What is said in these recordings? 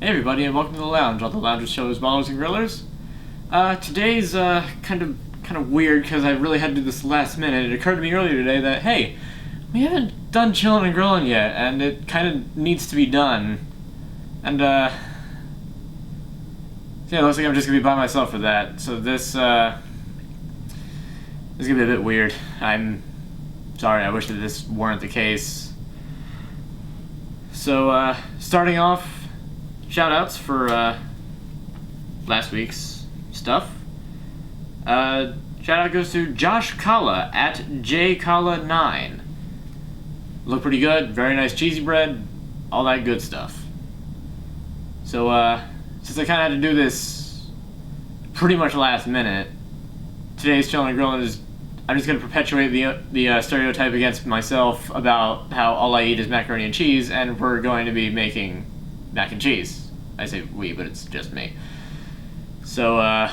Hey everybody, and welcome to the lounge. On the lounge shows ballers and grillers. Today's kind of weird because I really had to do this last minute. It occurred to me earlier today that hey, we haven't done Chillin and Grillin yet, and it kind of needs to be done. And yeah, it looks like I'm just gonna be by myself for that. So this is gonna be a bit weird. I'm sorry. I wish that this weren't the case. So starting off. Shoutouts for last week's stuff. Shoutout goes to Josh Kalla at jkalla9. Look pretty good, very nice cheesy bread, all that good stuff. So since I kind of had to do this pretty much last minute, today's Chillin and Grillin is I'm just going to perpetuate the stereotype against myself about how all I eat is macaroni and cheese, and we're going to be making mac and cheese. I say we, but it's just me. So, I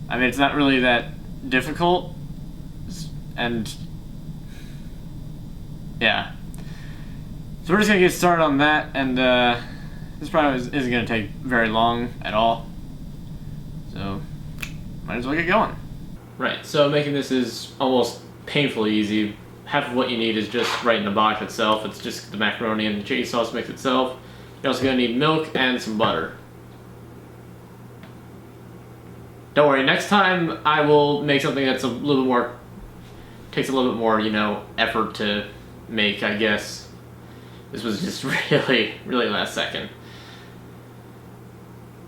mean, it's not really that difficult, and yeah. So we're just gonna get started on that, and this probably isn't gonna take very long at all. So, might as well get going. Right, so making this is almost painfully easy. Half of what you need is just right in the box itself. It's just the macaroni and the cheese sauce mix itself. You're also going to need milk and some butter. Don't worry, next time I will make something that's a little bit more, takes a little bit more, effort to make, I guess. This was just really last second.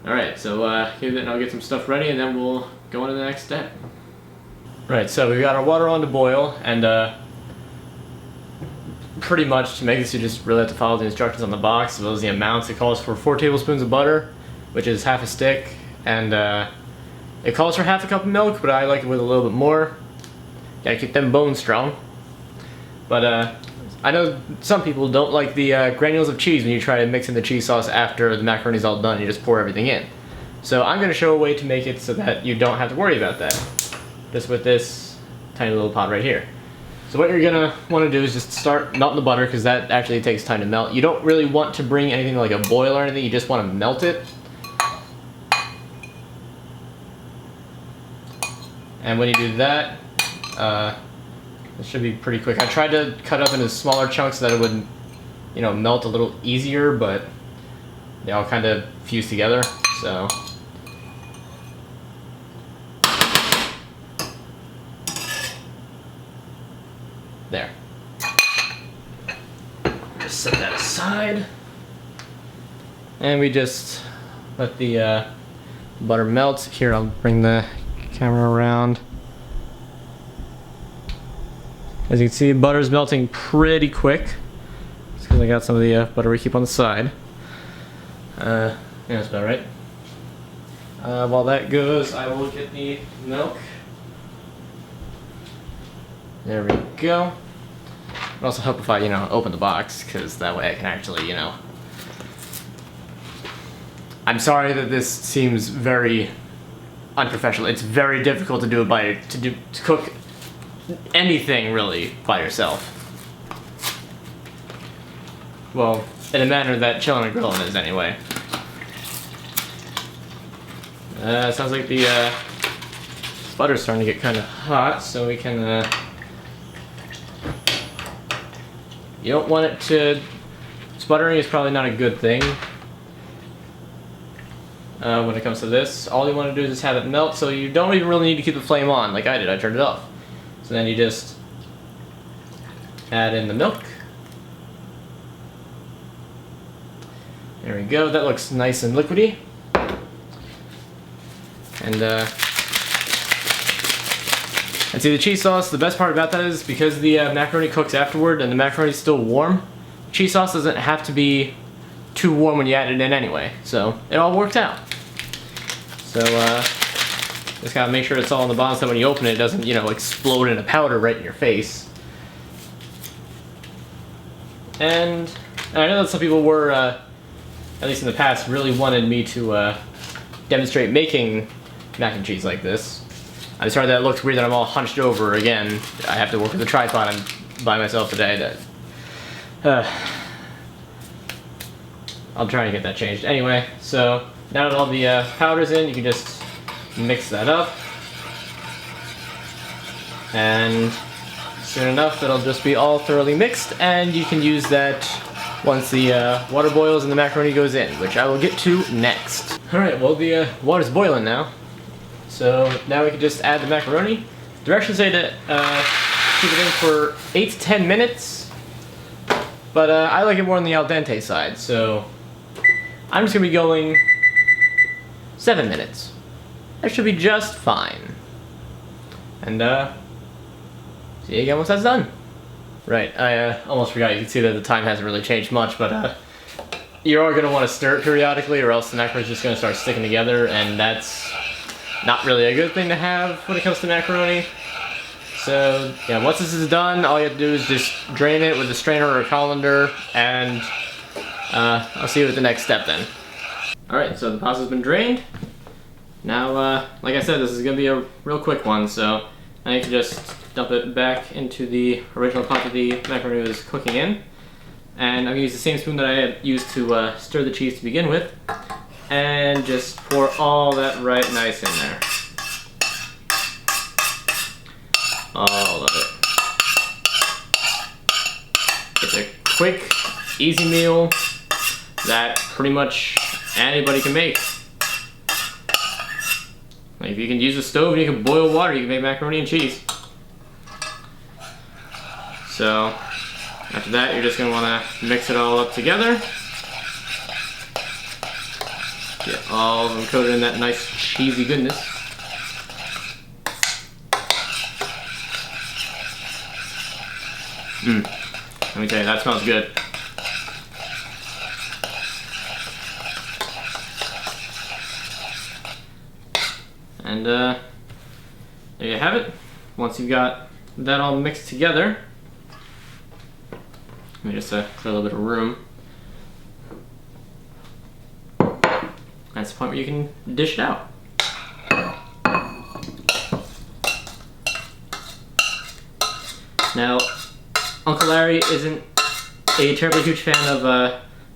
Alright, so I'll get some stuff ready and then we'll go on to the next step. Right, so we've got our water on to boil, and pretty much to make this you just really have to follow the instructions on the box as well as the amounts. It calls for 4 tablespoons of butter, which is half a stick, and it calls for half a cup of milk, but I like it with a little bit more. Gotta keep them bones strong. But I know some people don't like the granules of cheese when you try to mix in the cheese sauce after the macaroni's all done and you just pour everything in. So I'm going to show a way to make it so that you don't have to worry about that. Just with this tiny little pot right here. So what you're gonna want to do is just start melting the butter, because that actually takes time to melt. You don't really want to bring anything like a boil or anything, you just want to melt it. And when you do that, it should be pretty quick. I tried to cut up into smaller chunks so that it would, melt a little easier, but they all kind of fuse together, so. There. Just set that aside. And we just let the butter melt. Here, I'll bring the camera around. As you can see, butter's melting pretty quick. It's because I got some of the butter we keep on the side. Yeah, that's about right. While that goes, I will get the milk. There we go. It'll also help if I, open the box, because that way I can actually, I'm sorry that this seems very unprofessional. It's very difficult to do it to cook anything really by yourself. Well, in a manner that Chillin and Grillin is anyway. Sounds like the butter's starting to get kind of hot, so we can. You don't want it to. Sputtering is probably not a good thing when it comes to this. All you want to do is just have it melt, so you don't even really need to keep the flame on like I did. I turned it off. So then you just add in the milk. There we go. That looks nice and liquidy. And see, the cheese sauce, the best part about that is because the macaroni cooks afterward and the macaroni's still warm, cheese sauce doesn't have to be too warm when you add it in anyway. So it all worked out. So just gotta make sure it's all on the bottom so that when you open it, it doesn't, explode into powder right in your face. And I know that some people were, at least in the past, really wanted me to demonstrate making mac and cheese like this. I'm sorry that it looks weird that I'm all hunched over again. I have to work with a tripod. I'm by myself today. I'll I'll try and get that changed. Anyway, so now that all the powder's in, you can just mix that up. And soon enough, it'll just be all thoroughly mixed, and you can use that once the water boils and the macaroni goes in, which I will get to next. Alright, well the water's boiling now. So now we can just add the macaroni. Directions say to keep it in for 8 to 10 minutes, but I like it more on the al dente side, so I'm just going to be going 7 minutes. That should be just fine. And see you again once that's done. Right, I almost forgot. You can see that the time hasn't really changed much, but you are going to want to stir it periodically, or else the macaroni is just going to start sticking together, and that's not really a good thing to have when it comes to macaroni. So yeah, once this is done, all you have to do is just drain it with a strainer or a colander, and I'll see you at the next step then. Alright, so the pasta's been drained. Now, like I said, this is going to be a real quick one, so now you can just dump it back into the original pot that the macaroni was cooking in. And I'm going to use the same spoon that I had used to stir the cheese to begin with, and just pour all that right nice in there. All of it. It's a quick, easy meal that pretty much anybody can make. Like, if you can use a stove and you can boil water, you can make macaroni and cheese. So, after that, you're just going to want to mix it all up together. Get all of them coated in that nice cheesy goodness. Let me tell you, that smells good. And there you have it. Once you've got that all mixed together, let me just clear a little bit of room. That's the point where you can dish it out. Now, Uncle Larry isn't a terribly huge fan of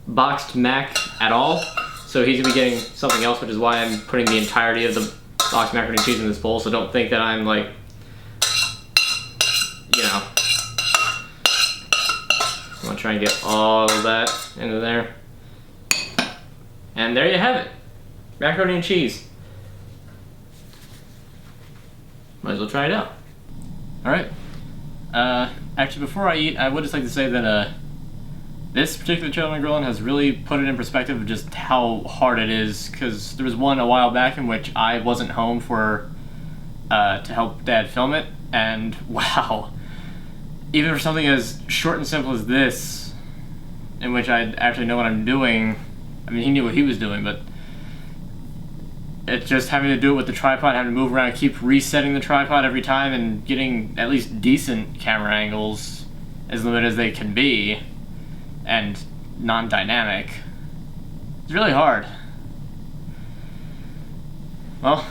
boxed mac at all, so he's gonna be getting something else, which is why I'm putting the entirety of the boxed macaroni and cheese in this bowl. So don't think that I'm like, you know, I'm gonna try and get all of that into there. And there you have it. Macaroni and cheese. Might as well try it out. Alright. Actually, before I eat, I would just like to say that this particular Chillin and Grillin has really put it in perspective of just how hard it is, because there was one a while back in which I wasn't home for to help Dad film it, and wow, even for something as short and simple as this, in which I actually know what I'm doing. I mean, he knew what he was doing, but it's just having to do it with the tripod, having to move around, keep resetting the tripod every time, and getting at least decent camera angles, as limited as they can be, and non-dynamic. It's really hard. Well,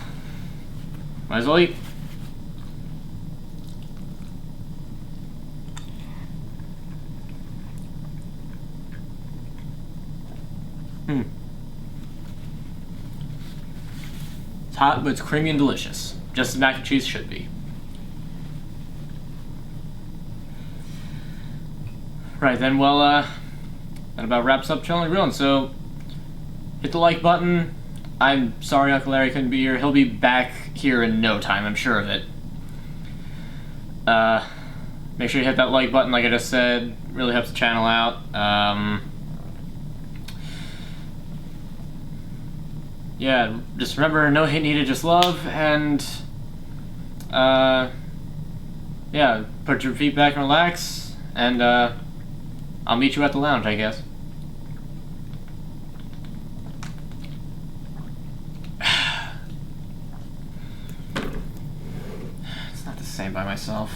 might as well eat. It's hot, but it's creamy and delicious. Just as mac and cheese should be. Right then, well, that about wraps up Chillin and Grillin. So, hit the like button. I'm sorry Uncle Larry couldn't be here. He'll be back here in no time, I'm sure of it. Make sure you hit that like button, like I just said. Really helps the channel out. Yeah, just remember, no hate needed, just love, and yeah, put your feet back and relax, and I'll meet you at the lounge, I guess. It's not the same by myself.